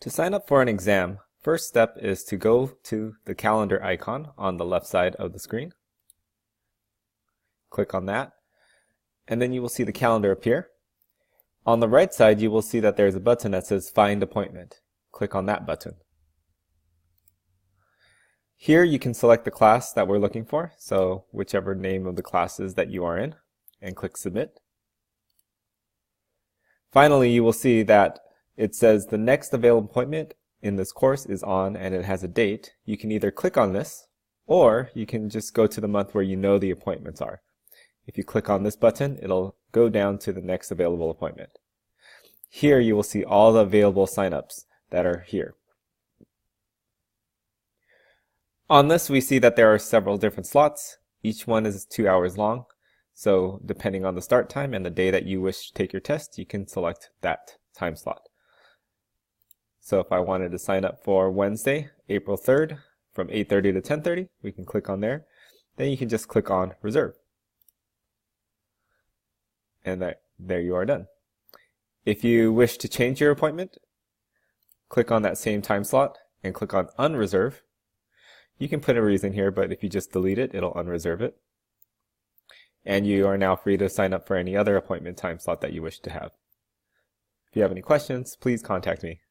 To sign up for an exam, first step is to go to the calendar icon on the left side of the screen. Click on that, and then you will see the calendar appear. On the right side, you will see that there's a button that says Find Appointment. Click on that button. Here you can select the class that we're looking for, so whichever name of the classes that you are in, and click Submit. Finally, you will see that it says the next available appointment in this course is on, and it has a date. You can either click on this, or you can just go to the month where you know the appointments are. If you click on this button, it'll go down to the next available appointment. Here you will see all the available signups that are here. On this, we see that there are several different slots. Each one is 2 hours long. So depending on the start time and the day that you wish to take your test, you can select that time slot. So if I wanted to sign up for Wednesday, April 3rd from 8:30 to 10:30, we can click on there. Then you can just click on Reserve. And there you are done. If you wish to change your appointment, click on that same time slot and click on Unreserve. You can put a reason here, but if you just delete it, it'll unreserve it. And you are now free to sign up for any other appointment time slot that you wish to have. If you have any questions, please contact me.